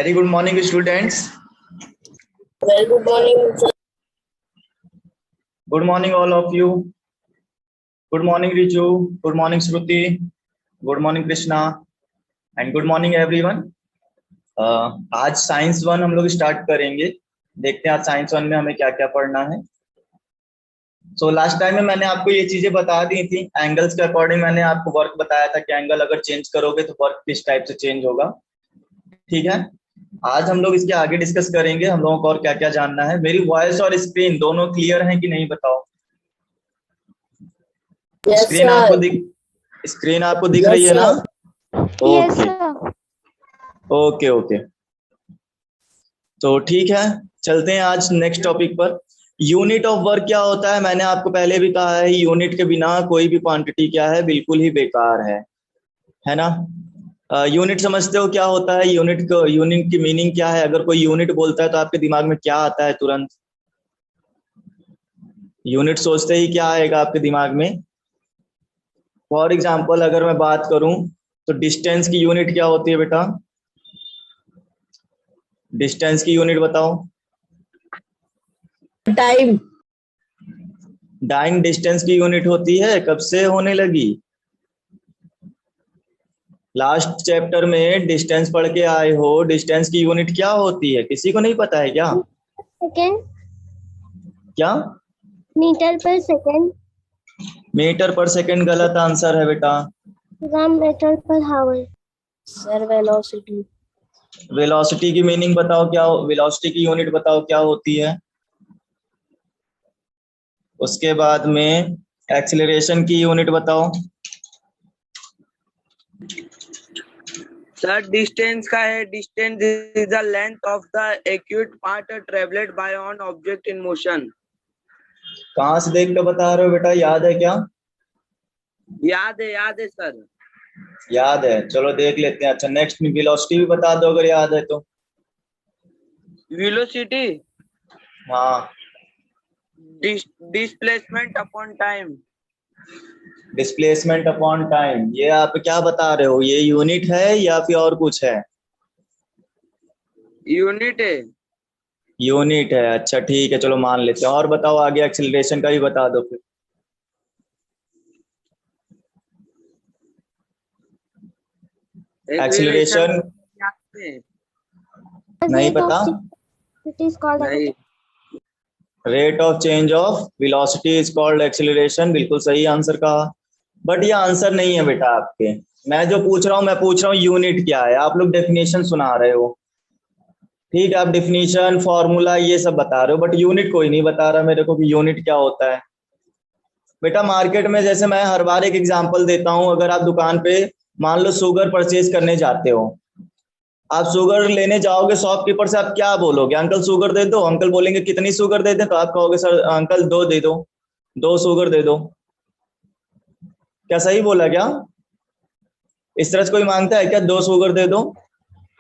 Very good morning, students. Very good morning, sir. Good morning, all of you. Good morning, Riju. Good morning, Shruti. Good morning, Krishna. And good morning, everyone. आज science 1 हम लोग start करेंगे। देखते हैं आज science 1 में हमें क्या क्या पढ़ना है। लास्ट टाइम में मैंने आपको ये चीजें बता दी थी। एंगल्स के अकॉर्डिंग मैंने आपको वर्क बताया था कि एंगल अगर चेंज करोगे तो वर्क किस टाइप से चेंज होगा। ठीक है, आज हम लोग इसके आगे डिस्कस करेंगे। हम लोगों को और क्या क्या जानना है। मेरी वॉइस और स्क्रीन दोनों क्लियर है कि नहीं बताओ। Yes, screen sir. आपको दिख Yes, रही है ना? Yes, okay sir. Okay okay, तो ठीक है, चलते हैं आज नेक्स्ट टॉपिक पर। यूनिट ऑफ वर्क क्या होता है? मैंने आपको पहले भी कहा है, यूनिट के बिना कोई भी क्वांटिटी क्या है, बिल्कुल ही बेकार है ना। यूनिट समझते हो क्या होता है? यूनिट की मीनिंग क्या है? अगर कोई यूनिट बोलता है तो आपके दिमाग में क्या आता है तुरंत? यूनिट सोचते ही क्या आएगा आपके दिमाग में? फॉर एग्जाम्पल अगर मैं बात करूं तो डिस्टेंस की यूनिट क्या होती है बेटा? डिस्टेंस की यूनिट बताओ। Time. डाइंग डिस्टेंस की यूनिट होती है। कब से होने लगी? लास्ट चैप्टर में डिस्टेंस पढ़ के आए हो। डिस्टेंस की यूनिट क्या होती है? किसी को नहीं पता है क्या? सेकेंड, क्या? मीटर पर सेकेंड, मीटर पर सेकंड गलत आंसर है बेटा। ग्राम मीटर पर हावर। Sir, velocity. वेलोसिटी की मीनिंग बताओ क्या? वेलोसिटी की यूनिट बताओ क्या होती है? उसके बाद में एक्सीलरेशन की यूनिट बताओ। सर डिस्टेंस का है। Distance is the length of the acute part travelled by on object in motion. कहाँ से देख कर बता रहे हो बेटा? याद है क्या? याद है सर। याद है, चलो देख लेते हैं। अच्छा, नेक्स्ट में वेलोसिटी भी बता दो अगर याद है तो। वेलोसिटी हाँ, displacement upon time. Displacement upon time. ये आप क्या बता रहे हो? ये यूनिट है या फिर और कुछ है? यूनिट है। यूनिट है, अच्छा ठीक है, चलो मान लेते हैं। और बताओ आगे, एक्सीलरेशन का भी बता दो फिर। एक्सीलरेशन नहीं पता? It is called नहीं। Rate of change of velocity is called acceleration. बिल्कुल सही आंसर कहा, बट ये आंसर नहीं है बेटा आपके। मैं जो पूछ रहा हूँ, मैं पूछ रहा हूँ यूनिट क्या है। आप लोग डेफिनेशन सुना रहे हो, ठीक है, आप डेफिनेशन फॉर्मूला ये सब बता रहे हो, बट यूनिट कोई नहीं बता रहा मेरे को कि यूनिट क्या होता है। बेटा मार्केट में, जैसे मैं हर बार एक एग्जांपल देता हूँ, अगर आप दुकान पे मान लो शुगर परचेज करने जाते हो, आप शुगर लेने जाओगे, शॉपकीपर से आप क्या बोलोगे? अंकल शुगर दे दो। अंकल बोलेंगे कितनी शुगर दे दें? तो आप कहोगे सर अंकल 2 दे दो, 2 शुगर दे दो। क्या सही बोला क्या? इस तरह से कोई मांगता है क्या 2 शुगर दे दो?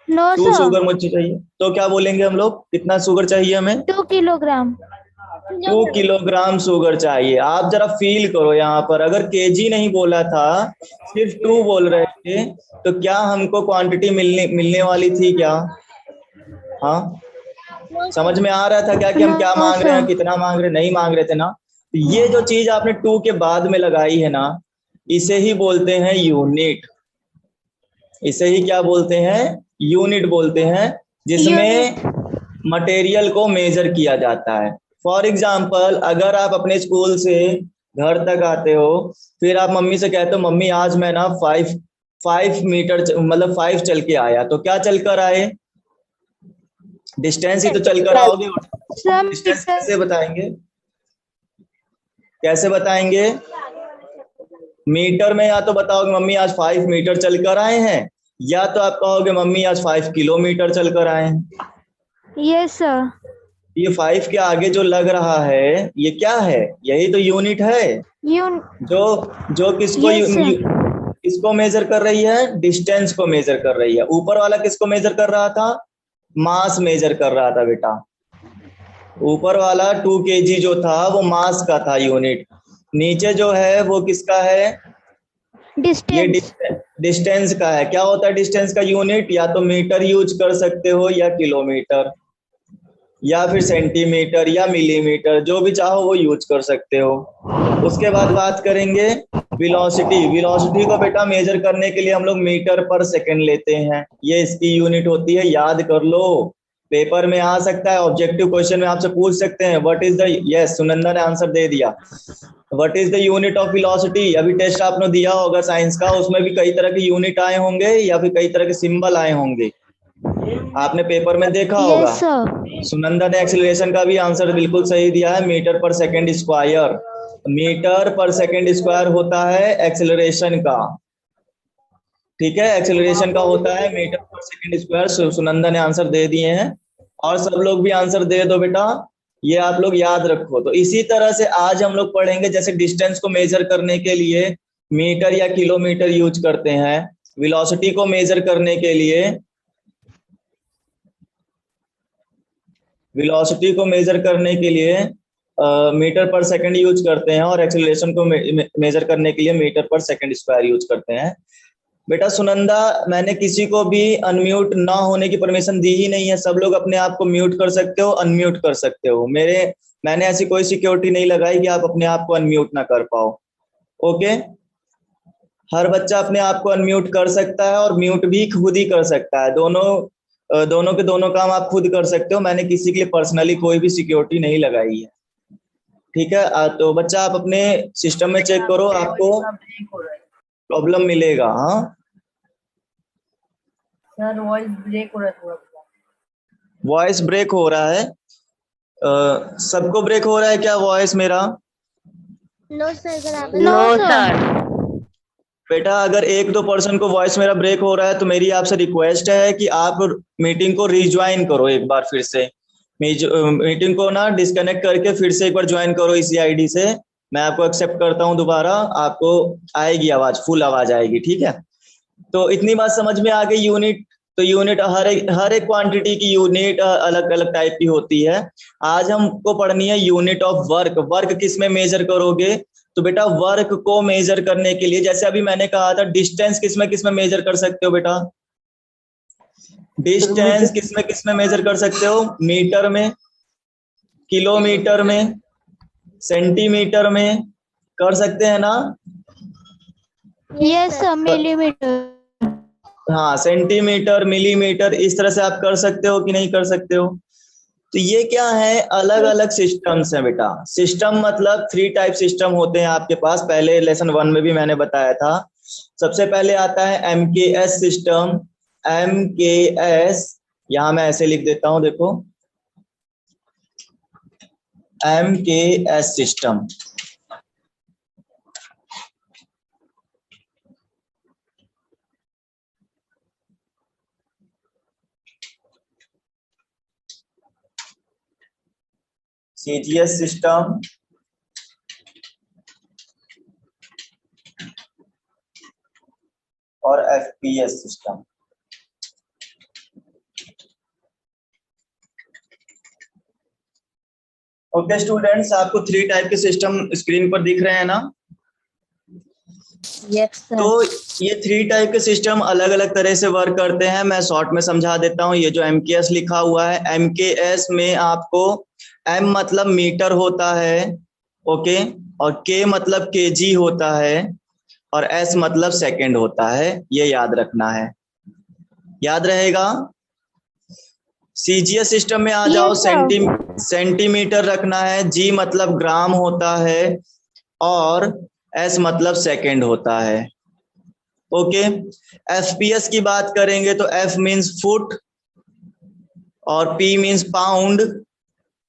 नो 2 सर, शुगर मुझे चाहिए, तो क्या बोलेंगे हम लोग? कितना शुगर चाहिए हमें? 2 किलोग्राम। 2 किलोग्राम शुगर चाहिए। आप जरा फील करो यहाँ पर, अगर केजी नहीं बोला था, सिर्फ 2 बोल रहे थे, तो क्या हमको क्वांटिटी मिलने वाली थी क्या? हाँ, समझ में आ रहा था क्या कि हम क्या मांग रहे हैं, कितना मांग रहे हैं? नहीं मांग रहे थे ना। ये जो चीज आपने 2 के बाद में लगाई है ना, इसे ही बोलते हैं यूनिट। इसे ही क्या बोलते हैं? यूनिट बोलते हैं, जिसमें मटेरियल को मेजर किया जाता है। फॉर एग्जाम्पल, अगर आप अपने स्कूल से घर तक आते हो, फिर आप मम्मी से कहते हो मम्मी आज मैं ना 5 मीटर मतलब 5 चल के आया, तो क्या चल कर आए? डिस्टेंस ही तो चल कर आओगे। डिस्टेंस कैसे बताएंगे? कैसे बताएंगे? मीटर में या तो बताओगे मम्मी आज 5 मीटर चल कर आए हैं, या तो आप कहोगे मम्मी आज 5 किलोमीटर चल कर आए हैं। Yes sir. ये 5 के आगे जो लग रहा है ये क्या है? यही तो यूनिट है। जो किसको किसको मेजर कर रही है? डिस्टेंस को मेजर कर रही है। ऊपर वाला किसको मेजर कर रहा था? मास मेजर कर रहा था बेटा। ऊपर वाला 2 kg जो था वो मास का था यूनिट। नीचे जो है वो किसका है? डिस्टेंस। डिस्टेंस का है। क्या होता है डिस्टेंस का यूनिट? या तो मीटर यूज कर सकते हो, या किलोमीटर, या फिर सेंटीमीटर, या मिलीमीटर, जो भी चाहो वो यूज कर सकते हो। उसके बाद बात करेंगे वेलोसिटी। वेलोसिटी को बेटा मेजर करने के लिए हम लोग मीटर पर सेकंड लेते हैं, ये इसकी यूनिट होती है, याद कर लो। पेपर में आ सकता है, ऑब्जेक्टिव क्वेश्चन में आपसे पूछ सकते हैं what is the, yes Sunanda ने आंसर दे दिया, what is the unit of velocity. अभी टेस्ट आपने दिया होगा साइंस का, उसमें भी कई तरह के यूनिट आए होंगे या फिर कई तरह के सिंबल आए होंगे, आपने पेपर में देखा होगा। Yes, sir. सुनंदा ने एक्सेलरेशन का भी आंसर बिल्कुल सही दिया है, मीटर पर सेकंड स्क्वायर। मीटर पर सेकंड स्क्वायर होता है एक्सेलरेशन का, ठीक है, एक्सेलरेशन का होता है मीटर पर सेकंड स्क्वायर। सुनंदा ने आंसर दे दिए हैं, और सब लोग भी आंसर दे दो बेटा, ये आप लोग याद रखो। तो इसी तरह से आज हम लोग पढ़ेंगे, जैसे डिस्टेंस को मेजर करने के लिए मीटर या किलोमीटर यूज करते हैं, वेलोसिटी को मेजर करने के लिए वेलोसिटी को मेजर करने के लिए मीटर पर सेकंड यूज करते हैं, और एक्सेलरेशन को मेजर करने के लिए मीटर पर सेकंड स्क्वायर यूज करते हैं। बेटा सुनंदा, मैंने किसी को भी अनम्यूट ना होने की परमिशन दी ही नहीं है, सब लोग अपने आप को म्यूट कर सकते हो, अनम्यूट कर सकते हो। मैंने ऐसी कोई सिक्योरिटी नहीं लगाई कि आप अपने आप को अनम्यूट ना कर पाओ। ओके, हर बच्चा अपने आप को अनम्यूट कर सकता है और म्यूट भी खुद ही कर सकता है, दोनों के दोनों काम आप खुद कर सकते हो। मैंने किसी के लिए पर्सनली कोई भी सिक्योरिटी नहीं लगाई है, ठीक है। तो बच्चा आप अपने सिस्टम में चेक करो, आपको प्रॉब्लम मिलेगा। हाँ सर वॉइस ब्रेक हो रहा है थोड़ा। वॉइस ब्रेक हो रहा है, सबको ब्रेक हो रहा है क्या वॉइस मेरा? No, sir. No sir. बेटा अगर 1-2% को वॉइस मेरा ब्रेक हो रहा है तो मेरी आपसे रिक्वेस्ट है कि आप मीटिंग को रिज्वाइन करो एक बार फिर से, मीटिंग को ना डिस्कनेक्ट करके फिर से एक बार ज्वाइन करो इसी आईडी से। मैं आपको एक्सेप्ट करता हूं दोबारा, आपको आएगी आवाज, फुल आवाज आएगी, ठीक है। तो इतनी बात समझ में आ गई। यूनिट, तो यूनिट हर एक क्वांटिटी की यूनिट अलग अलग टाइप की होती है। आज हमको पढ़नी है यूनिट ऑफ वर्क। वर्क किस में मेजर करोगे? तो बेटा वर्क को मेजर करने के लिए, जैसे अभी मैंने कहा था, डिस्टेंस किस में मेजर कर सकते हो बेटा? डिस्टेंस किस में मेजर कर सकते हो? मीटर में, किलोमीटर में, सेंटीमीटर में कर सकते हैं ना? Yes, sir. Millimeter. हाँ, सेंटीमीटर, मिलीमीटर, इस तरह से आप कर सकते हो कि नहीं कर सकते हो? तो ये क्या है, अलग अलग सिस्टम्स हैं बेटा। सिस्टम मतलब 3 टाइप सिस्टम होते हैं आपके पास, पहले लेसन 1 में भी मैंने बताया था। सबसे पहले आता है एमकेएस सिस्टम। एमकेएस, यहां मैं ऐसे लिख देता हूं, देखो एमकेएस सिस्टम। सीजीएस सिस्टम, और एफपीएस सिस्टम। ओके स्टूडेंट्स, आपको 3 टाइप के सिस्टम स्क्रीन पर दिख रहे हैं ना? Yes sir. तो ये 3 टाइप के सिस्टम अलग अलग तरह से वर्क करते हैं। मैं शॉर्ट में समझा देता हूँ। ये जो एमकेएस लिखा हुआ है, एमकेएस में आपको एम मतलब मीटर होता है, ओके, और के मतलब केजी होता है, और एस मतलब सेकंड होता है। ये याद रखना है, याद रहेगा। सीजीएस सिस्टम में आ जाओ, सेंटीमीटर रखना है, जी मतलब ग्राम होता है, और एस मतलब सेकंड होता है, ओके। एफपीएस की बात करेंगे तो एफ मीन्स फुट, और P means pound,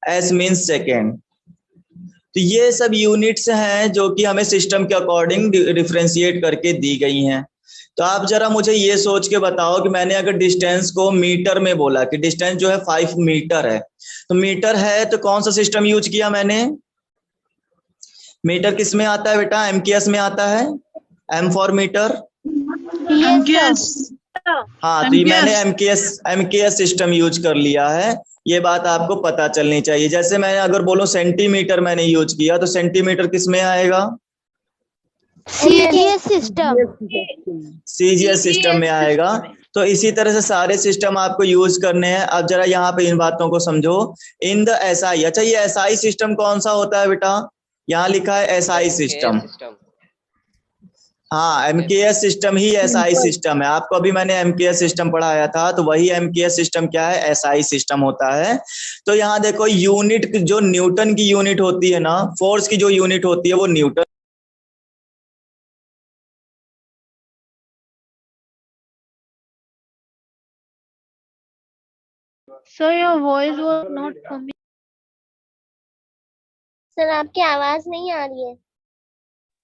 S means second. तो ये सब यूनिट्स हैं जो कि हमें सिस्टम के अकॉर्डिंग डिफरेंशिएट करके दी गई हैं। तो आप जरा मुझे ये सोच के बताओ कि मैंने अगर डिस्टेंस को मीटर में बोला कि डिस्टेंस जो है 5 मीटर है, तो मीटर है तो कौन सा सिस्टम यूज किया मैंने? मीटर किस में आता है बेटा? एमकेएस में आता है, एम फॉर मीटर। Yes, हाँ, तो ये मैंने एमकेएस सिस्टम यूज कर लिया है, ये बात आपको पता चलनी चाहिए। जैसे मैं अगर बोलूं सेंटीमीटर मैंने यूज किया, तो सेंटीमीटर किस में आएगा? CGS system. सीजीएस सिस्टम में आएगा। तो इसी तरह से सारे सिस्टम आपको यूज करने हैं। अब जरा यहाँ पे इन बातों को समझो। इन द एसआई, अच्छा ये एसआई सिस्टम कौन सा होता है बेटा? यहाँ लिखा है एसआई सिस्टम। हाँ, एमकेएस सिस्टम ही एसआई सिस्टम है। आपको अभी मैंने एमकेएस सिस्टम पढ़ाया था, तो वही एमकेएस सिस्टम क्या है? एसआई सिस्टम होता है। तो यहाँ देखो यूनिट, जो न्यूटन की यूनिट होती है ना, फोर्स की जो यूनिट होती है वो Newton. Sir your voice was not coming. Sir आपकी आवाज नहीं आ रही है।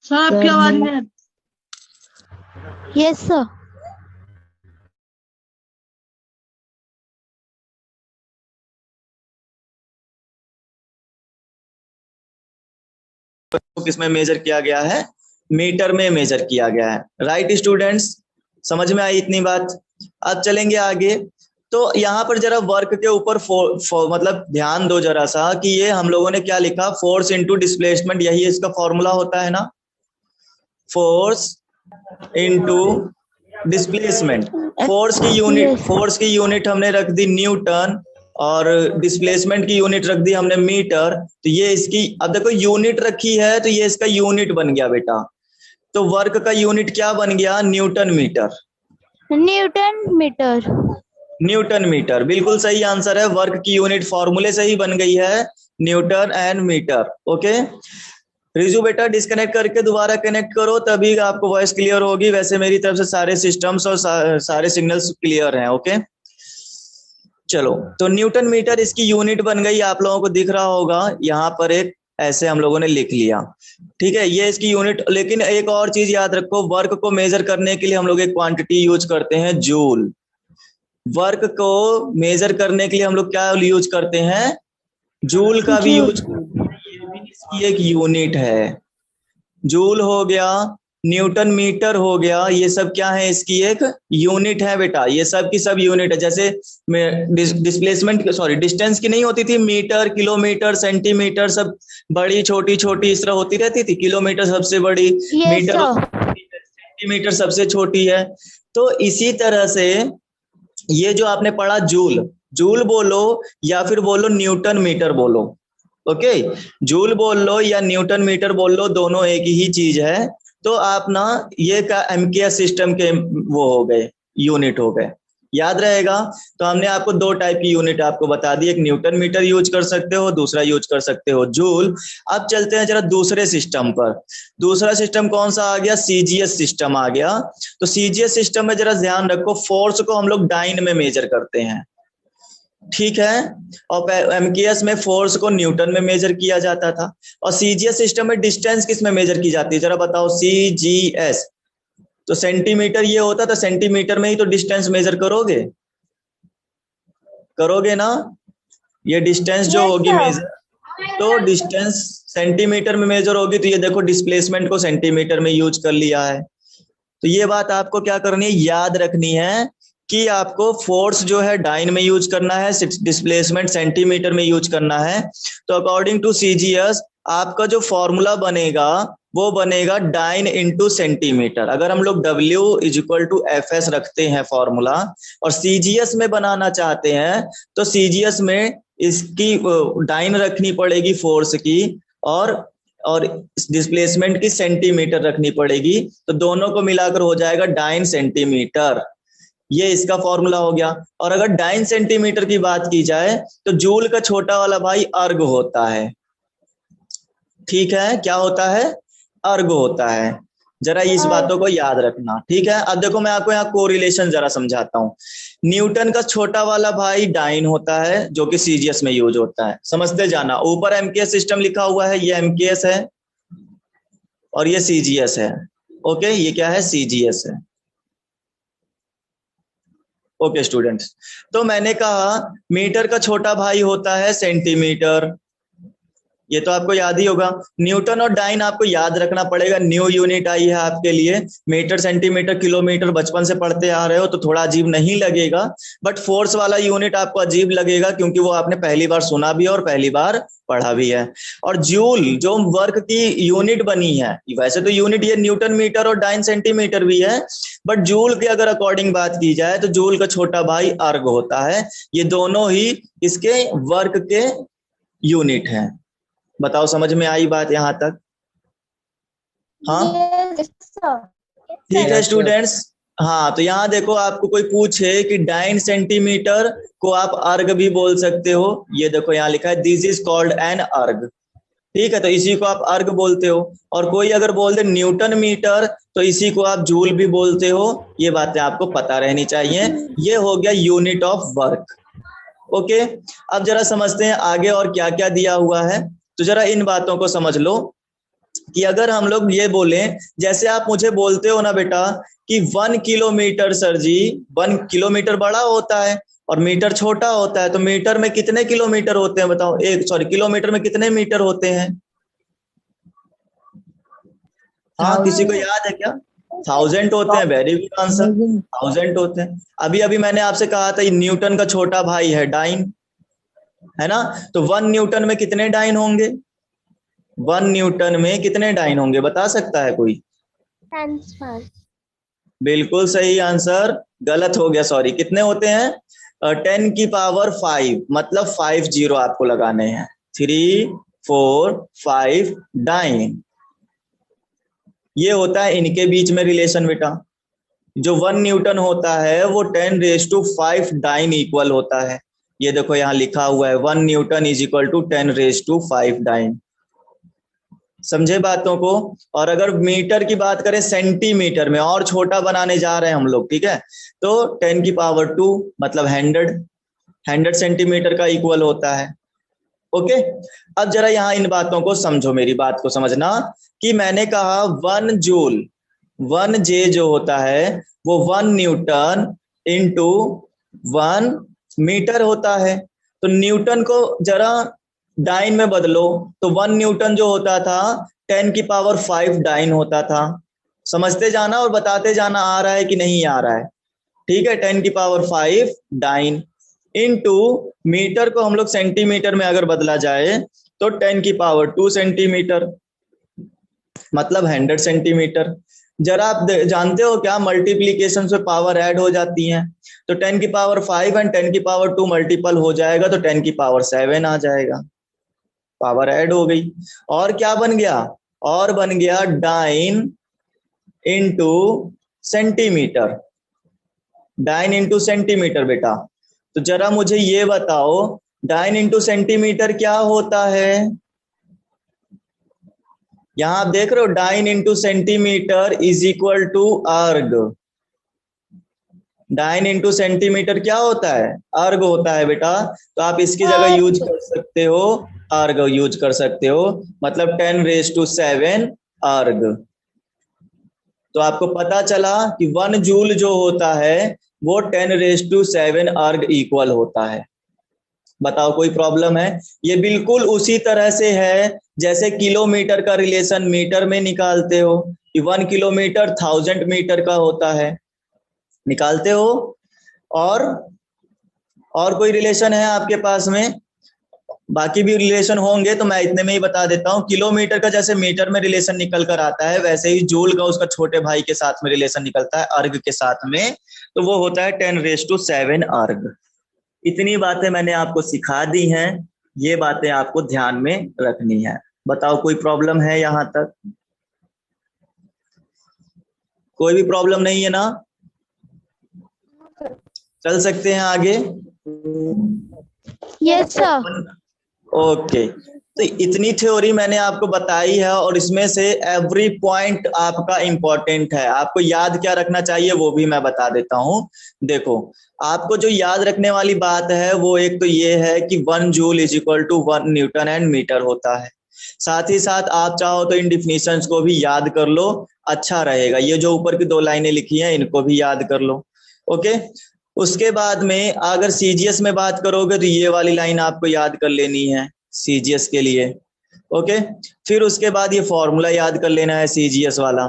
सर आपकी आवाज नहीं। Yes sir. को किसमें मेजर किया गया है? मीटर में मेजर किया गया है। राइट स्टूडेंट्स, समझ में आई इतनी बात? अब चलेंगे आगे। तो यहाँ पर जरा वर्क के ऊपर मतलब ध्यान दो जरा सा कि ये हम लोगों ने क्या लिखा, फोर्स इनटू डिस्प्लेसमेंट, यही इसका फॉर्मूला होता है ना, फोर्स इनटू डिस्प्लेसमेंट। फोर्स की यूनिट हमने रख दी न्यूटन और डिस्प्लेसमेंट की यूनिट रख दी हमने मीटर। तो ये इसकी, अब देखो यूनिट रखी है तो ये इसका यूनिट बन गया बेटा। तो वर्क का यूनिट क्या बन गया? Newton metre. Newton metre. Newton metre बिल्कुल सही आंसर है। वर्क की यूनिट फॉर्मूले से ही बन गई है, newton and metre. Okay Riju बेटा, डिस्कनेक्ट करके दोबारा कनेक्ट करो, तभी आपको वॉइस क्लियर होगी। वैसे मेरी तरफ से सारे सिस्टम्स और सारे सिग्नल्स क्लियर हैं। ओके चलो, तो न्यूटन मीटर इसकी यूनिट बन गई। आप लोगों को दिख रहा होगा यहाँ पर एक ऐसे हम लोगों ने लिख लिया, ठीक है, ये इसकी यूनिट। लेकिन एक और चीज याद रखो, वर्क को मेजर करने के लिए हम लोग एक क्वांटिटी यूज करते हैं, जूल। वर्क को मेजर करने के लिए हम लोग क्या यूज करते हैं? जूल का भी यूज करते हैं। ये भी इसकी एक यूनिट है। जूल हो गया, न्यूटन मीटर हो गया, ये सब क्या है? इसकी एक यूनिट है बेटा। ये सब की सब यूनिट है। जैसे डिस्प्लेसमेंट, सॉरी डिस्टेंस की नहीं होती थी, मीटर, किलोमीटर, सेंटीमीटर, सब बड़ी छोटी छोटी इस तरह होती रहती थी। किलोमीटर सबसे बड़ी, मीटर, सेंटीमीटर सबसे छोटी है। तो इसी तरह से ये जो आपने पढ़ा जूल, जूल बोलो या फिर बोलो न्यूटन मीटर बोलो। ओके जूल बोल लो या न्यूटन मीटर बोल लो, दोनों एक ही चीज है। तो आप ना ये का एमकेएस सिस्टम के वो हो गए, यूनिट हो गए, याद रहेगा। तो हमने आपको दो टाइप की यूनिट आपको बता दी, एक न्यूटन मीटर यूज कर सकते हो, दूसरा यूज कर सकते हो जूल। अब चलते हैं जरा दूसरे सिस्टम पर। दूसरा सिस्टम कौन सा आ गया? सीजीएस सिस्टम आ गया। तो सीजीएस सिस्टम में जरा ध्यान रखो, फोर्स को हम लोग डाइन में मेजर करते हैं, ठीक है। और एमकेएस में फोर्स को न्यूटन में मेजर किया जाता था। और सीजीएस सिस्टम में डिस्टेंस किस में मेजर की जाती है? जरा बताओ। सीजीएस तो सेंटीमीटर ये होता, तो सेंटीमीटर में ही तो डिस्टेंस मेजर करोगे, करोगे ना? ये डिस्टेंस जो होगी मेजर, तो डिस्टेंस सेंटीमीटर में मेजर होगी। तो ये देखो डिस्प्लेसमेंट को सेंटीमीटर में यूज कर लिया है। तो ये बात आपको क्या करनी है? याद रखनी है कि आपको फोर्स जो है डाइन में यूज करना है, डिस्प्लेसमेंट सेंटीमीटर में यूज करना है। तो अकॉर्डिंग टू सीजीएस आपका जो फॉर्मूला बनेगा वो बनेगा डाइन इंटू सेंटीमीटर। अगर हम लोग W इक्वल टू FS रखते हैं फॉर्मूला और सीजीएस में बनाना चाहते हैं, तो सीजीएस में इसकी डाइन रखनी पड़ेगी फोर्स की, और डिस्प्लेसमेंट की सेंटीमीटर रखनी पड़ेगी। तो दोनों को मिलाकर हो जाएगा डाइन सेंटीमीटर। ये इसका फॉर्मूला हो गया। और अगर डाइन सेंटीमीटर की बात की जाए तो जूल का छोटा वाला भाई अर्ग होता है, ठीक है। क्या होता है? अर्ग होता है। जरा इस बातों को याद रखना, ठीक है। अब देखो मैं आपको यहाँ कोरिलेशन जरा समझाता हूँ। न्यूटन का छोटा वाला भाई डाइन होता है, जो कि सीजीएस में यूज होता है, समझते जाना। ऊपर एमकेएस सिस्टम लिखा हुआ है, ये एमकेएस है और ये सीजीएस है। ओके ये क्या है? सीजीएस है। ओके ये तो आपको याद ही होगा। न्यूटन और डाइन आपको याद रखना पड़ेगा। न्यू यूनिट आई है आपके लिए, मीटर सेंटीमीटर किलोमीटर बचपन से पढ़ते आ रहे हो तो थोड़ा अजीब नहीं लगेगा, बट फोर्स वाला यूनिट आपको अजीब लगेगा क्योंकि वो आपने पहली बार सुना भी है और पहली बार पढ़ा भी है। और जूल जो वर्क की यूनिट बनी है, वैसे तो यूनिट ये न्यूटन मीटर और डाइन सेंटीमीटर भी है, बट जूल के अगर अकॉर्डिंग बात की जाए तो जूल का छोटा भाई अर्ग होता है। ये दोनों ही इसके वर्क के यूनिट हैं। बताओ समझ में आई बात यहां तक? हाँ ठीक है स्टूडेंट्स। हाँ तो यहाँ देखो, आपको कोई पूछे कि डाइन सेंटीमीटर को आप अर्ग भी बोल सकते हो, ये देखो यहाँ लिखा है दिस इज कॉल्ड एन अर्ग। ठीक है, तो इसी को आप अर्ग बोलते हो। और कोई अगर बोल दे न्यूटन मीटर तो इसी को आप जूल भी बोलते हो। ये बातें आपको पता रहनी चाहिए। ये हो गया यूनिट ऑफ वर्क। ओके, अब जरा समझते हैं आगे और क्या क्या दिया हुआ है। तो जरा इन बातों को समझ लो कि अगर हम लोग ये बोलें, जैसे आप मुझे बोलते हो ना बेटा कि 1 किलोमीटर सर जी, 1 किलोमीटर बड़ा होता है और मीटर छोटा होता है, तो मीटर में कितने किलोमीटर होते हैं बताओ? किलोमीटर में कितने मीटर होते हैं? हाँ किसी को याद है क्या? 1000 होते हैं। वेरी गुड आंसर, 1000 होते हैं। अभी अभी मैंने आपसे कहा था न्यूटन का छोटा भाई है डाइन, है ना? तो 1 न्यूटन में कितने डाइन होंगे? 1 न्यूटन में कितने डाइन होंगे, बता सकता है कोई? बिल्कुल सही आंसर, गलत हो गया, सॉरी। कितने होते हैं? 10 की पावर 5, मतलब 5 जीरो आपको लगाने हैं। 3 4 5 डाइन, ये होता है इनके बीच में रिलेशन बेटा। जो 1 न्यूटन होता है वो 10⁵ डाइन इक्वल होता है। ये देखो यहाँ लिखा हुआ है 1 newton is equal to 10⁵ dyne. समझे बातों को? और अगर मीटर की बात करें सेंटीमीटर में, और छोटा बनाने जा रहे हैं हम लोग, ठीक है, तो 10 की पावर 2 मतलब 100 सेंटीमीटर का इक्वल होता है। ओके, अब जरा यहाँ इन बातों को समझो, मेरी बात को समझना कि मैंने कहा 1 जूल, 1 जे जो होता है वो 1 न्यूटन इंटू 1 मीटर होता है। तो न्यूटन को जरा डाइन में बदलो तो 1 न्यूटन जो होता था 10 की पावर 5 डाइन होता था। समझते जाना और बताते जाना, आ रहा है कि नहीं आ रहा है? ठीक है, 10 की पावर 5 डाइन इनटू मीटर को हम लोग सेंटीमीटर में अगर बदला जाए तो 10 की पावर 2 सेंटीमीटर मतलब 100 सेंटीमीटर। जरा आप जानते हो क्या, मल्टीप्लीकेशन से पावर ऐड हो जाती हैं, तो 10 की पावर 5 एंड 10 की पावर 2 मल्टीपल हो जाएगा तो 10 की पावर 7 आ जाएगा, पावर ऐड हो गई। और क्या बन गया? और बन गया dyne into centimetre, dyne into centimetre बेटा। तो जरा मुझे ये बताओ डाइन इंटू सेंटीमीटर क्या होता है? यहां आप देख रहे हो dyne into centimetre is equal to erg. Dyne into centimetre क्या होता है? अर्ग होता है बेटा। तो आप इसकी जगह यूज कर सकते हो, अर्ग यूज कर सकते हो, मतलब 10⁷ अर्ग। तो आपको पता चला कि 1 जूल जो होता है वो 10⁷ अर्ग इक्वल होता है। बताओ कोई प्रॉब्लम है? ये बिल्कुल उसी तरह से है जैसे किलोमीटर का रिलेशन मीटर में निकालते हो कि 1 किलोमीटर 1000 मीटर का होता है, निकालते हो। और कोई रिलेशन है आपके पास में? बाकी भी रिलेशन होंगे तो मैं इतने में ही बता देता हूँ। किलोमीटर का जैसे मीटर में रिलेशन निकल कर आता है, वैसे ही जूल का उसका छोटे भाई के साथ में रिलेशन निकलता है अर्ग के साथ में, तो वो होता है 10⁷ अर्ग। इतनी बातें मैंने आपको सिखा दी हैं, ये बातें आपको ध्यान में रखनी है। बताओ कोई प्रॉब्लम है यहां तक? कोई भी प्रॉब्लम नहीं है ना? चल सकते हैं आगे? Yes sir. ओके, तो इतनी थ्योरी मैंने आपको बताई है और इसमें से एवरी पॉइंट आपका इंपॉर्टेंट है। आपको याद क्या रखना चाहिए वो भी मैं बता देता हूं। देखो, आपको जो याद रखने वाली बात है वो एक तो ये है कि 1 joule is equal to 1 newton and metre होता है। साथ ही साथ आप चाहो तो इन डिफिनीशंस को भी याद कर लो, अच्छा रहेगा। ये जो ऊपर की 2 लाइनें लिखी हैं इनको भी याद कर लो। ओके, उसके बाद में अगर सीजीएस में बात करोगे तो ये वाली लाइन आपको याद कर लेनी है सीजीएस के लिए। ओके, फिर उसके बाद ये फॉर्मूला याद कर लेना है CGS वाला।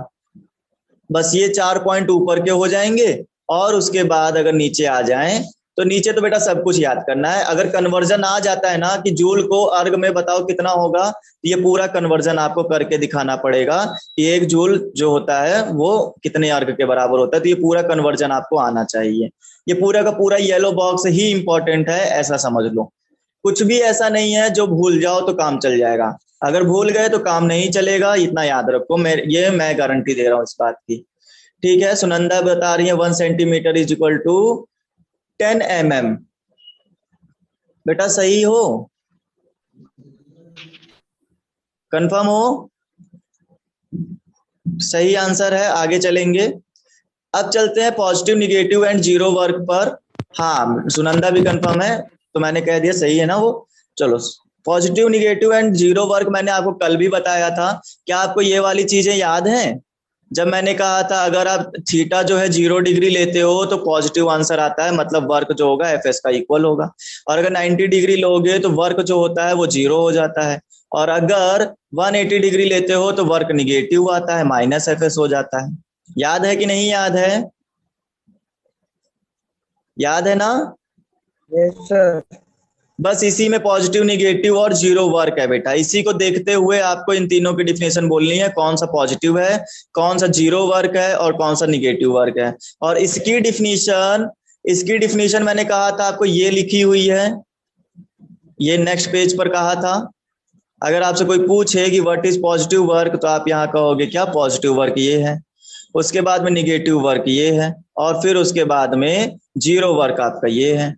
बस ये 4 पॉइंट ऊपर के हो जाएंगे और उसके बाद अगर नीचे आ जाएं तो नीचे तो बेटा सब कुछ याद करना है। अगर कन्वर्जन आ जाता है ना कि जूल को अर्ग में बताओ कितना होगा, तो ये पूरा कन्वर्जन आपको करके दिखाना पड़ेगा कि 1 जूल जो होता है वो कितने अर्ग के बराबर होता है। तो ये पूरा कन्वर्जन आपको आना चाहिए। ये पूरा का पूरा येलो बॉक्स ही इंपॉर्टेंट है, ऐसा समझ लो। कुछ भी ऐसा नहीं है जो भूल जाओ तो काम चल जाएगा, अगर भूल गए तो काम नहीं चलेगा, इतना याद रखो। मैं गारंटी दे रहा हूँ इस बात की। ठीक है, सुनंदा बता रही है 1 centimetre is equal to 10 mm। बेटा सही हो, कंफर्म हो? सही आंसर है। आगे चलेंगे। अब चलते हैं positive, negative and zero work पर। हाँ, सुनंदा भी कंफर्म है, तो मैंने कह दिया सही है ना वो। चलो, positive, negative and zero work मैंने आपको कल भी बताया था। क्या आपको ये वाली चीजें याद हैं? जब मैंने कहा था अगर आप थीटा जो है 0 डिग्री लेते हो तो पॉजिटिव आंसर आता है, मतलब वर्क जो होगा एफएस का इक्वल होगा। और अगर 90 डिग्री लोगे तो वर्क जो होता है वो 0 हो जाता है। और अगर 180 डिग्री लेते हो तो वर्क निगेटिव आता है, माइनस एफएस हो जाता है। याद है कि नहीं याद है? याद है ना? Yes sir. बस इसी में पॉजिटिव, निगेटिव और जीरो वर्क है बेटा। इसी को देखते हुए आपको इन तीनों की डिफिनेशन बोलनी है, कौन सा पॉजिटिव है, कौन सा जीरो वर्क है और कौन सा निगेटिव वर्क है। और इसकी डिफिनेशन मैंने कहा था आपको, ये लिखी हुई है, ये नेक्स्ट पेज पर कहा था। अगर आपसे कोई पूछे कि व्हाट इज पॉजिटिव वर्क, तो आप यहाँ कहोगे क्या, पॉजिटिव वर्क ये है, उसके बाद में निगेटिव वर्क ये है, और फिर उसके बाद में जीरो वर्क आपका ये है।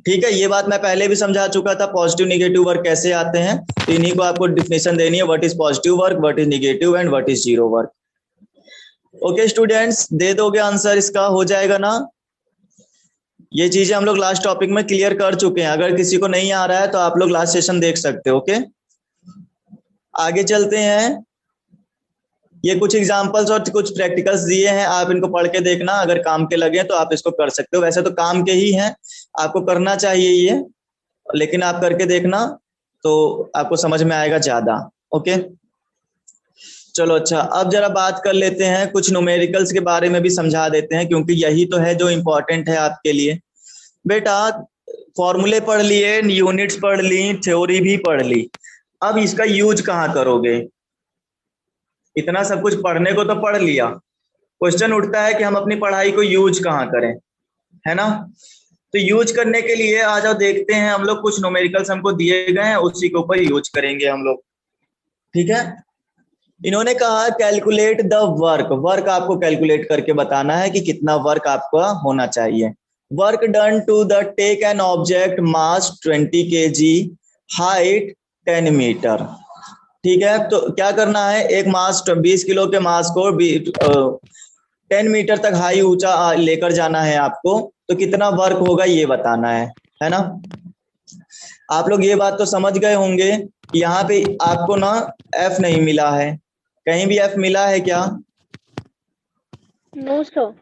ठीक है, ये बात मैं पहले भी समझा चुका था, पॉजिटिव निगेटिव वर्क कैसे आते हैं। तो इन्हीं को आपको डिफिनेशन देनी है, what is positive work, what is negative and what is zero work. Okay students, दे दोगे आंसर इसका? हो जाएगा ना? ये चीजें हम लोग लास्ट टॉपिक में क्लियर कर चुके हैं। अगर किसी को नहीं आ रहा है तो आप लोग लास्ट सेशन देख सकते हो। ओके, आगे चलते हैं। ये कुछ एग्जांपल्स और कुछ प्रैक्टिकल्स दिए हैं, आप इनको पढ़ के देखना, अगर काम के लगे तो आप इसको कर सकते हो। वैसे तो काम के ही हैं, आपको करना चाहिए ये, लेकिन आप करके देखना तो आपको समझ में आएगा ज्यादा। ओके चलो, अच्छा अब जरा बात कर लेते हैं, कुछ न्यूमेरिकल्स के बारे में भी समझा देते हैं, क्योंकि यही तो है जो इम्पोर्टेंट है आपके लिए। बेटा फॉर्मूले पढ़ लिए, यूनिट्स पढ़ ली, थ्योरी भी पढ़ ली, अब इसका यूज कहाँ करोगे? इतना सब कुछ पढ़ने को तो पढ़ लिया, क्वेश्चन उठता है कि हम अपनी पढ़ाई को यूज कहाँ करें, है ना? तो यूज करने के लिए आ जाओ, देखते हैं हम लोग, कुछ न्यूमेरिकल्स हमको दिए गए हैं, उसी के ऊपर यूज करेंगे हम लोग। ठीक है, इन्होंने कहा कैलकुलेट द वर्क। वर्क आपको कैलकुलेट करके बताना है कि कितना वर्क आपका होना चाहिए। Work done to the take an object mass 20 kg, height 10 metre. ठीक है, तो क्या करना है, एक मास 20 किलो के मास को 10 मीटर तक हाई ऊंचा लेकर जाना है आपको, तो कितना वर्क होगा ये बताना है ना? आप लोग ये बात तो समझ गए होंगे कि यहाँ पे आपको ना एफ नहीं मिला है, कहीं भी एफ मिला है क्या? No sir.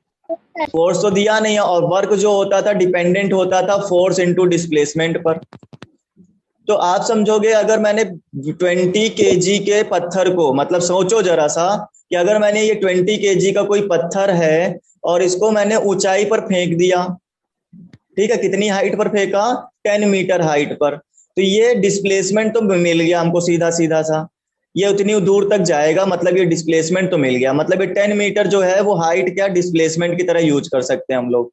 फोर्स तो दिया नहीं है, और वर्क जो होता था डिपेंडेंट होता था फोर्स इनटू डिस्प्लेसमेंट पर। तो आप समझोगे अगर मैंने 20 kg के पत्थर को, मतलब सोचो जरा सा कि अगर मैंने ये 20 kg का कोई पत्थर है और इसको मैंने ऊंचाई पर फेंक दिया, ठीक है, कितनी हाइट पर फेंका? 10 मीटर हाइट पर, तो ये डिस्प्लेसमेंट तो मिल गया हमको सीधा सीधा सा, ये उतनी दूर तक जाएगा, मतलब ये डिस्प्लेसमेंट तो मिल गया। मतलब ये 10 मीटर जो है वो हाइट क्या डिस्प्लेसमेंट की तरह यूज कर सकते हैं हम लोग,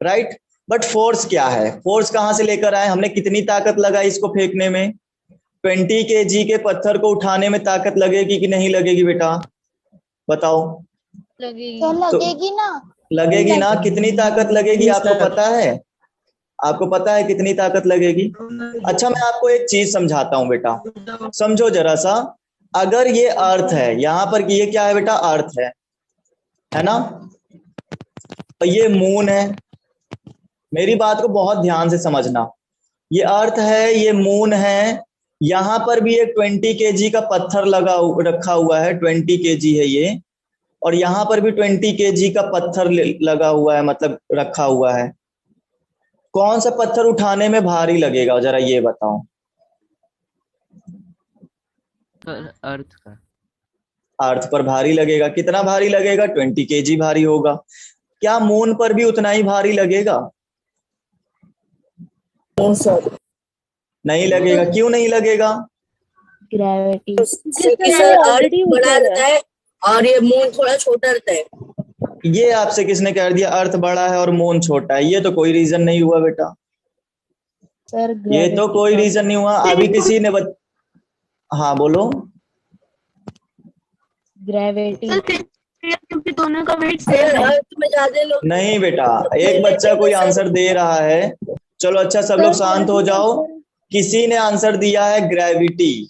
राइट? बट फोर्स क्या है? फोर्स कहां से लेकर आए हमने? कितनी ताकत लगाई इसको फेंकने में? 20 kg के पत्थर को उठाने में ताकत लगेगी कि नहीं लगेगी बेटा, बताओ? लगेगी ना। लगेगी ना। कितनी ताकत लगेगी आपको पता है? आपको पता है कितनी ताकत लगेगी? अच्छा, मैं आपको एक चीज समझाता हूं बेटा, समझो जरा सा। अगर ये अर्थ है, यहाँ पर ये क्या है बेटा? अर्थ है ना? और ये मून है, मेरी बात को बहुत ध्यान से समझना। ये अर्थ है, ये मून है, यहाँ पर भी एक 20 kg का पत्थर रखा हुआ है, 20 kg है ये, और यहाँ पर भी 20 kg का पत्थर लगा हुआ है, मतलब रखा हुआ है। कौन सा पत्थर उठाने में भारी लगेगा जरा ये बताओ? अर्थ का। अर्थ पर भारी लगेगा। कितना भारी लगेगा? 20 kg भारी होगा। क्या मून पर भी उतना ही भारी लगेगा? नहीं लगेगा। क्यों नहीं लगेगा? ग्रेविटी। क्योंकि सर अर्थ बड़ा रहता है और ये मून थोड़ा छोटा रहता है। ये आपसे किसने कह दिया अर्थ बड़ा है और मून छोटा है? ये तो कोई रीजन नहीं हुआ बेटा, सर ये तो कोई रीजन नहीं हुआ। अभी किसी ने हाँ बोलो। ग्रेविटी। क्योंकि दोनों का वेट सर अर्थ में ज्यादा लोग नहीं बेटा, एक बच्चा कोई आंसर दे रहा है। चलो अच्छा, सब लोग शांत हो जाओ। किसी ने आंसर दिया है gravity.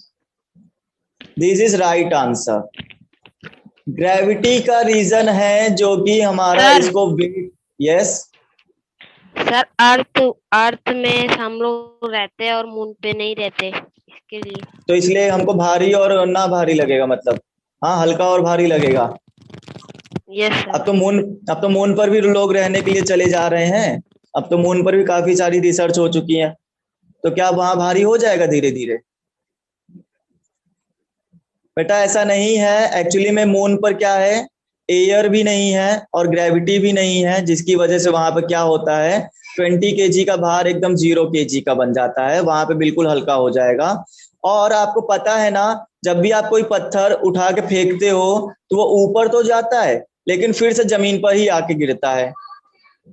This is right answer. Gravity का रीजन है जो कि हमारा इसको वेट। यस सर, अर्थ में हम लोग रहते हैं और मून पे नहीं रहते, इसके लिए। तो इसलिए हमको भारी और ना भारी लगेगा, मतलब हाँ हल्का और भारी लगेगा। Yes sir. अब तो मून पर भी लोग रहने के लिए चले जा रहे हैं। अब तो मून पर भी काफी सारी रिसर्च हो चुकी है, तो क्या वहां भारी हो जाएगा धीरे धीरे? बेटा ऐसा नहीं है। एक्चुअली में मून पर क्या है, एयर भी नहीं है और ग्रेविटी भी नहीं है, जिसकी वजह से वहां पर क्या होता है, 20 kg का भार एकदम 0 kg का बन जाता है। वहां पे बिल्कुल हल्का हो जाएगा। और आपको पता है ना, जब भी आप कोई पत्थर उठा के फेंकते हो तो वो ऊपर तो जाता है लेकिन फिर से जमीन पर ही आके गिरता है।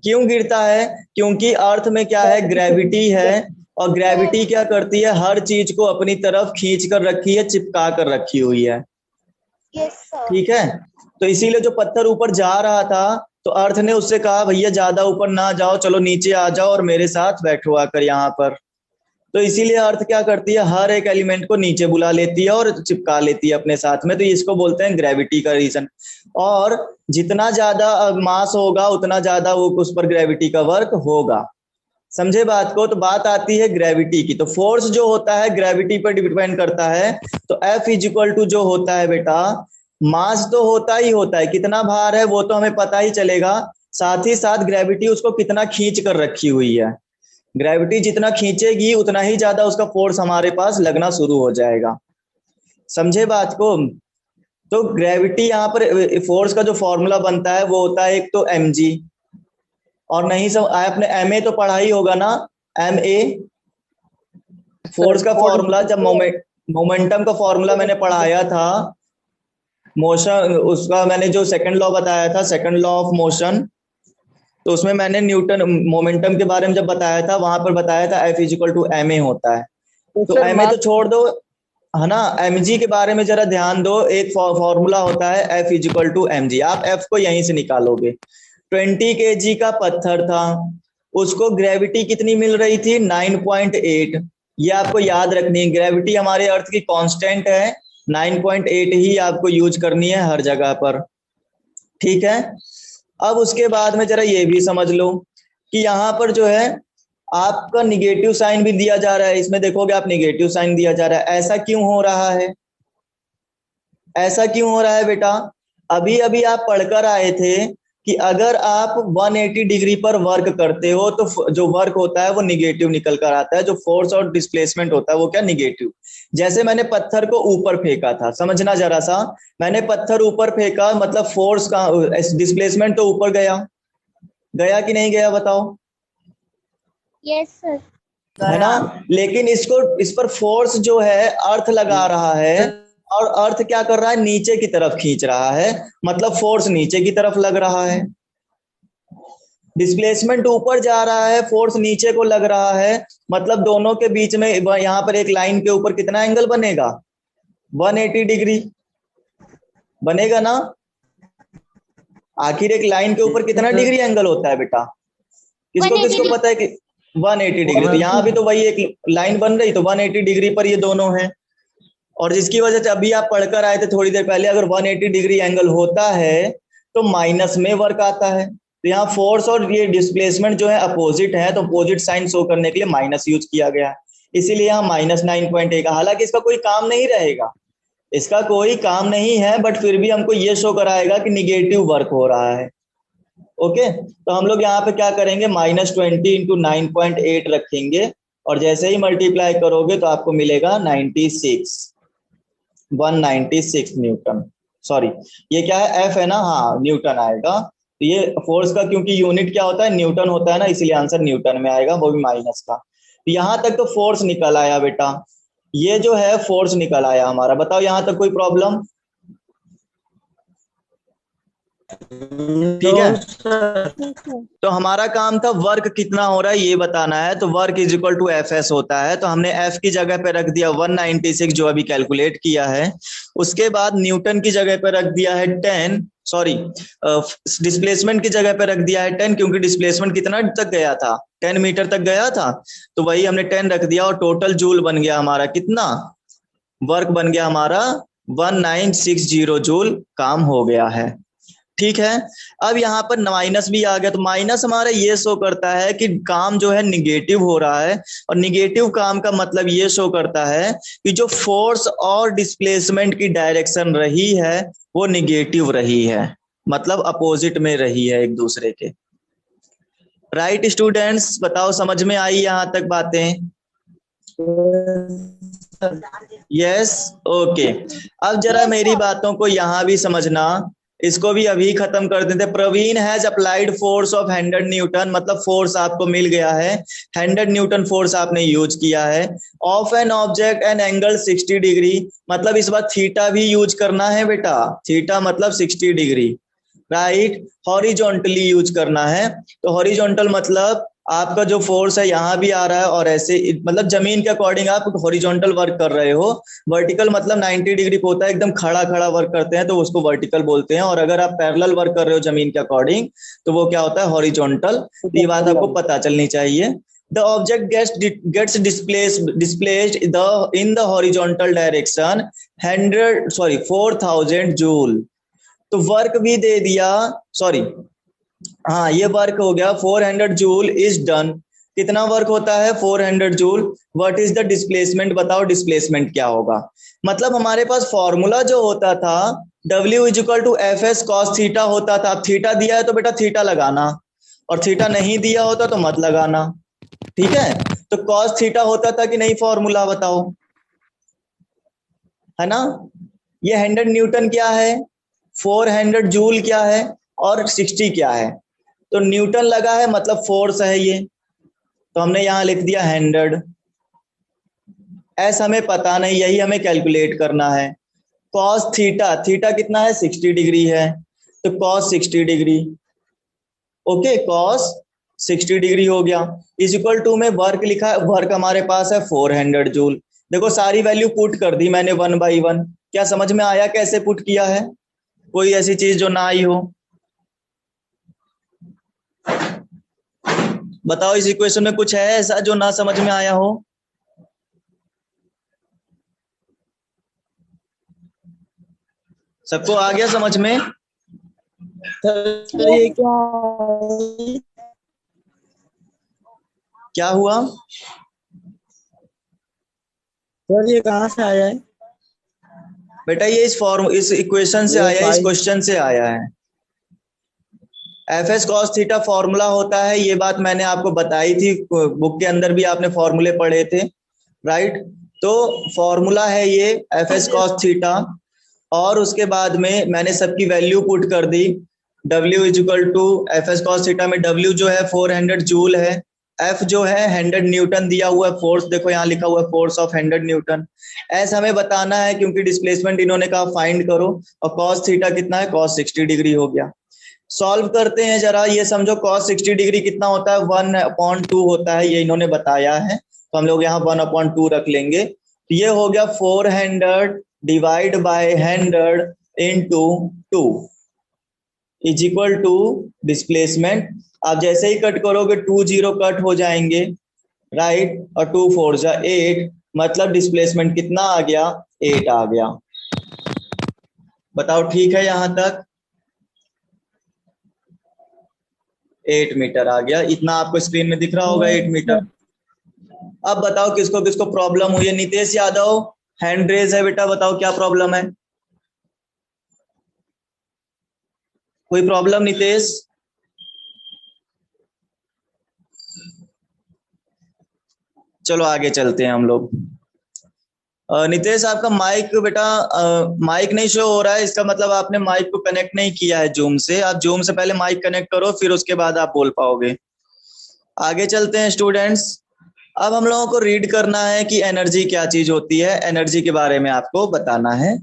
क्यों गिरता है? क्योंकि अर्थ में क्या है, ग्रेविटी है। और ग्रेविटी क्या करती है, हर चीज को अपनी तरफ खींच कर रखी है, चिपका कर रखी हुई है। ठीक है, तो इसीलिए जो पत्थर ऊपर जा रहा था तो अर्थ ने उससे कहा भैया ज्यादा ऊपर ना जाओ, चलो नीचे आ जाओ और मेरे साथ बैठो आकर यहाँ पर। तो इसीलिए अर्थ क्या करती है, हर एक एलिमेंट को नीचे बुला लेती है और चिपका लेती है अपने साथ में। तो इसको बोलते हैं ग्रेविटी का रीजन। और जितना ज्यादा मास होगा उतना ज्यादा वो उस पर ग्रेविटी का वर्क होगा। समझे बात को? तो बात आती है ग्रेविटी की। तो फोर्स जो होता है ग्रेविटी पर डिपेंड करता है। तो F इज इक्वल टू जो होता है बेटा, मास तो होता ही होता है, कितना भार है वो तो हमें पता ही चलेगा, साथ ही साथ ग्रेविटी उसको कितना खींच कर रखी हुई है। ग्रेविटी जितना खींचेगी उतना ही ज्यादा उसका फोर्स हमारे पास लगना शुरू हो जाएगा। समझे बात को? तो ग्रेविटी यहाँ पर फोर्स का जो फॉर्मूला बनता है वो होता है एक तो mg, और नहीं सब आपने ma तो पढ़ा ही होगा ना, ma फोर्स का फॉर्मूला। जब मोमेंटम का फॉर्मूला मैंने पढ़ाया था, मोशन उसका मैंने जो सेकंड लॉ बताया था, सेकंड लॉ ऑफ मोशन, तो उसमें मैंने न्यूटन मोमेंटम के बारे में जब बताया था, वहां पर बताया था F is equal to ma होता है। तो ma तो छोड़ दो, है ना, mg के बारे में जरा ध्यान दो। एक फॉर्मूला होता है F is equal to mg, आप F को यहीं से निकालोगे। 20 kg का पत्थर था, उसको ग्रेविटी कितनी मिल रही थी, 9.8। ये आपको याद रखनी है, ग्रेविटी हमारे अर्थ की कांस्टेंट है, 9.8 ही आपको यूज करनी है हर जगह पर। ठीक है, अब उसके बाद में जरा ये भी समझ लो कि यहाँ पर जो है आपका निगेटिव साइन भी दिया जा रहा है। इसमें देखोगे आप निगेटिव साइन दिया जा रहा है। ऐसा क्यों हो रहा है? ऐसा क्यों हो रहा है बेटा? अभी अभी आप पढ़कर आए थे कि अगर आप 180 डिग्री पर वर्क करते हो तो जो वर्क होता है वो निगेटिव निकल कर आता है। जो फोर्स और डिस्प्लेसमेंट होता है वो क्या, निगेटिव। जैसे मैंने पत्थर को ऊपर फेंका था, समझना जरा सा, मैंने पत्थर ऊपर फेंका मतलब फोर्स का डिस्प्लेसमेंट तो ऊपर गया, गया कि नहीं गया बताओ? Yes sir. है ना। लेकिन इस पर फोर्स जो है अर्थ लगा रहा है, और अर्थ क्या कर रहा है, नीचे की तरफ खींच रहा है, मतलब फोर्स नीचे की तरफ लग रहा है। डिस्प्लेसमेंट ऊपर जा रहा है, फोर्स नीचे को लग रहा है, मतलब दोनों के बीच में यहाँ पर एक लाइन के ऊपर कितना एंगल बनेगा, 180 डिग्री बनेगा ना। आखिर एक लाइन के ऊपर कितना डिग्री एंगल होता है बेटा, किसको किसको पता है कि 180 डिग्री। तो यहाँ भी तो वही एक लाइन बन रही, तो 180 डिग्री पर ये दोनों हैं। और जिसकी वजह से अभी आप पढ़कर आए थे थोड़ी देर पहले, अगर 180 डिग्री एंगल होता है तो माइनस में वर्क आता है। तो यहाँ फोर्स और ये डिस्प्लेसमेंट जो है अपोजिट है, तो अपोजिट साइन शो करने के लिए माइनस यूज किया गया है, इसीलिए यहाँ -9.1। हालांकि इसका कोई काम नहीं रहेगा, इसका कोई काम नहीं है, बट फिर भी हमको ये शो कराएगा कि निगेटिव वर्क हो रहा है। ओके, तो हम लोग यहाँ पे क्या करेंगे, -20 इंटू 9.8 रखेंगे, और जैसे ही मल्टीप्लाई करोगे तो आपको मिलेगा 96। 196 न्यूटन। सॉरी, ये क्या है, एफ है ना, हाँ न्यूटन आएगा। तो ये फोर्स का क्योंकि यूनिट क्या होता है, न्यूटन होता है ना, इसीलिए आंसर न्यूटन में आएगा, वो भी माइनस का। तो यहां तक तो फोर्स निकल आया बेटा, ये जो है फोर्स निकल आया हमारा। बताओ यहां तक कोई प्रॉब्लम? ठीक है, तो हमारा काम था वर्क कितना हो रहा है ये बताना है। तो work is equal to F S होता है, तो हमने एफ की जगह पे रख दिया 196 जो अभी कैलकुलेट किया है। उसके बाद न्यूटन की जगह पे रख दिया है 10, सॉरी डिस्प्लेसमेंट की जगह पे रख दिया है 10, क्योंकि डिस्प्लेसमेंट कितना तक गया था, 10 मीटर तक गया था, तो वही हमने 10 रख दिया। और टोटल जूल बन गया हमारा कितना, वर्क बन गया हमारा 1960 जूल, काम हो गया है। ठीक है, अब यहाँ पर माइनस भी आ गया, तो माइनस हमारा ये शो करता है कि काम जो है निगेटिव हो रहा है। और निगेटिव काम का मतलब ये शो करता है कि जो फोर्स और डिस्प्लेसमेंट की डायरेक्शन रही है वो निगेटिव रही है, मतलब अपोजिट में रही है एक दूसरे के। राइट स्टूडेंट्स, बताओ समझ में आई यहाँ तक बातें? Yes, okay. अब जरा मेरी बातों को यहाँ भी समझना, इसको भी अभी खत्म कर देते। Praveen has applied force of 100 newton, मतलब फोर्स आपको मिल गया है, 100 न्यूटन फोर्स आपने यूज किया है। Of an object an angle 60 degree, मतलब इस बार थीटा भी यूज करना है बेटा, थीटा मतलब 60 डिग्री, राइट। हॉरिजॉन्टली यूज करना है, तो हॉरिजॉन्टल मतलब आपका जो फोर्स है यहाँ भी आ रहा है और ऐसे, मतलब जमीन के अकॉर्डिंग आप हॉरिजॉन्टल वर्क कर रहे हो। वर्टिकल मतलब 90 डिग्री को होता है, एकदम खड़ा खड़ा वर्क करते हैं तो उसको वर्टिकल बोलते हैं। और अगर आप पैरेलल वर्क कर रहे हो जमीन के अकॉर्डिंग तो वो क्या होता है, हॉरिजॉन्टल। ये बात आपको पता चलनी चाहिए। The object gets displaced in the horizontal direction 4000 joule. तो वर्क भी दे दिया, सॉरी हाँ ये वर्क हो गया 400 जूल इज डन। कितना वर्क होता है, 400 joule. What is the displacement, बताओ डिस्प्लेसमेंट क्या होगा। मतलब हमारे पास फॉर्मूला जो होता था W is equal to F S cos theta होता था। अब थीटा दिया है तो बेटा थीटा लगाना, और थीटा नहीं दिया होता तो मत लगाना, ठीक है। तो कॉस थीटा होता था कि नहीं फॉर्मूला, बताओ, है ना। ये 100 न्यूटन क्या है, 400 जूल क्या है, और 60 क्या है। तो न्यूटन लगा है मतलब फोर्स है ये, तो हमने यहां लिख दिया 100। एस हमें पता नहीं, यही हमें कैलकुलेट करना है। कॉस थीटा, थीटा कितना है, 60 डिग्री है, तो cos 60 degree, okay, cos 60 degree हो गया। इज इक्वल टू में वर्क लिखा है, वर्क हमारे पास है 400 जूल। देखो सारी वैल्यू पुट कर दी मैंने 1 बाई 1। क्या समझ में आया कैसे पुट किया है? कोई ऐसी चीज जो ना आई हो बताओ। इस इक्वेशन में कुछ है ऐसा जो ना समझ में आया हो? सबको आ गया समझ में? क्या हुआ सर ये कहाँ से आया है? बेटा ये इस इक्वेशन से आया है, इस क्वेश्चन से आया है। F S cos theta formula होता है, ये बात मैंने आपको बताई थी, बुक के अंदर भी आपने फॉर्मूले पढ़े थे, राइट। तो फॉर्मूला है ये एफ एस कॉस थीटा, और उसके बाद में मैंने सबकी वैल्यू पुट कर दी। W is equal to F S cos theta में W जो है 400 जूल है, F जो है 100 न्यूटन दिया हुआ है, फोर्स देखो यहाँ लिखा हुआ है फोर्स ऑफ 100 न्यूटन। S हमें बताना है क्योंकि डिस्प्लेसमेंट इन्होंने कहा फाइंड करो, और cos थीटा कितना है, cos 60 डिग्री हो गया। सॉल्व करते हैं जरा, ये समझो cos 60 डिग्री कितना होता है, 1/2 होता है, ये इन्होंने बताया है, तो हम लोग यहाँ 1/2 रख लेंगे। तो ये हो गया 400 divide by 100 into 2 is equal to displacement. आप जैसे ही कट करोगे 2 0 कट हो जाएंगे, राइट, और 2 4 जा 8, मतलब डिस्प्लेसमेंट कितना आ गया, 8 आ गया। बताओ ठीक है यहां तक? 8 मीटर आ गया, इतना आपको स्क्रीन में दिख रहा होगा 8 मीटर। अब बताओ किसको किसको प्रॉब्लम हुई है। नितेश यादव हैंड रेज है बेटा, बताओ क्या प्रॉब्लम है, कोई प्रॉब्लम नितेश? चलो आगे चलते हैं हम लोग। नितेश आपका माइक बेटा माइक नहीं शो हो रहा है, इसका मतलब आपने माइक को कनेक्ट नहीं किया है जूम से। आप जूम से पहले माइक कनेक्ट करो, फिर उसके बाद आप बोल पाओगे। आगे चलते हैं स्टूडेंट्स। अब हम लोगों को रीड करना है कि एनर्जी क्या चीज होती है, एनर्जी के बारे में आपको बताना है।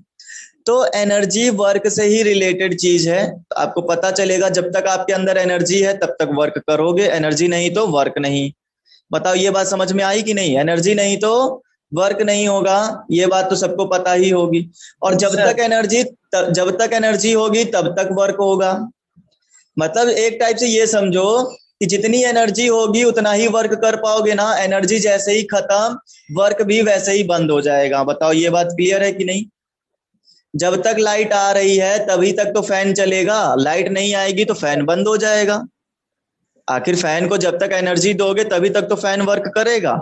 तो एनर्जी वर्क से ही रिलेटेड चीज है। आपको पता चलेगा जब तक आपके अंदर एनर्जी है तब तक वर्क करोगे, एनर्जी नहीं तो वर्क नहीं। बताओ ये बात समझ में आई कि नहीं? एनर्जी नहीं तो वर्क नहीं होगा, ये बात तो सबको पता ही होगी। और जब तक एनर्जी होगी तब तक वर्क होगा। मतलब एक टाइप से ये समझो कि जितनी एनर्जी होगी उतना ही वर्क कर पाओगे ना। एनर्जी जैसे ही खत्म वर्क भी वैसे ही बंद हो जाएगा। बताओ ये बात क्लियर है कि नहीं? जब तक लाइट आ रही है तभी तक तो फैन चलेगा, लाइट नहीं आएगी तो फैन बंद हो जाएगा। आखिर फैन को जब तक एनर्जी दोगे तभी तक तो फैन वर्क करेगा।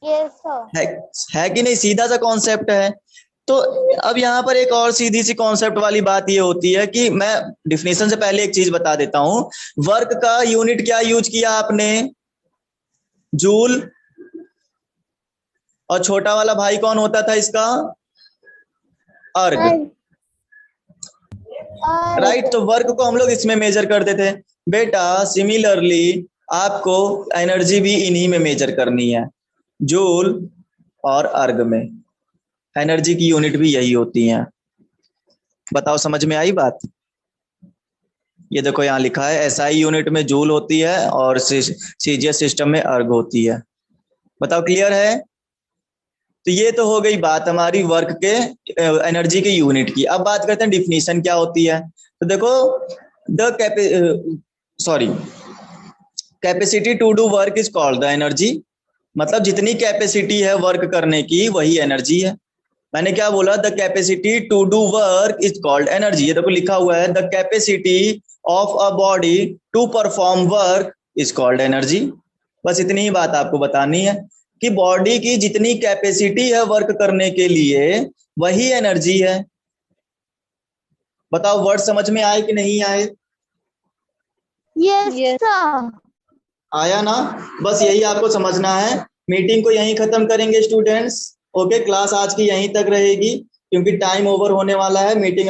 है कि नहीं? सीधा सा कॉन्सेप्ट है। तो अब यहाँ पर एक और सीधी सी कॉन्सेप्ट वाली बात ये होती है कि मैं डिफिनेशन से पहले एक चीज बता देता हूं। वर्क का यूनिट क्या यूज किया आपने? जूल। और छोटा वाला भाई कौन होता था इसका? अर्ग। राइट। तो वर्क को हम लोग इसमें मेजर करते थे। बेटा सिमिलरली आपको एनर्जी भी इन्हीं में मेजर करनी है, जूल और अर्ग में। एनर्जी की यूनिट भी यही होती है। बताओ समझ में आई बात? ये देखो यहाँ लिखा है एसआई यूनिट में जूल होती है और सीजीएस सिस्टम में अर्ग होती है। बताओ क्लियर है? तो ये तो हो गई बात हमारी वर्क के एनर्जी के यूनिट की। अब बात करते हैं डिफिनीशन क्या होती है। तो देखो capacity to do work is called the energy. मतलब जितनी कैपेसिटी है वर्क करने की वही एनर्जी है। मैंने क्या बोला? The capacity to do work is called energy. ये देखो लिखा हुआ है the capacity of a body to perform work is called energy. बस इतनी ही बात आपको बतानी है कि बॉडी की जितनी कैपेसिटी है वर्क करने के लिए वही एनर्जी है। बताओ वर्ड समझ में आए कि नहीं आए? Yes sir. आया ना? बस यही आपको समझना है। मीटिंग को यहीं खत्म करेंगे स्टूडेंट्स। ओके, क्लास आज की यहीं तक रहेगी क्योंकि टाइम ओवर होने वाला है। मीटिंग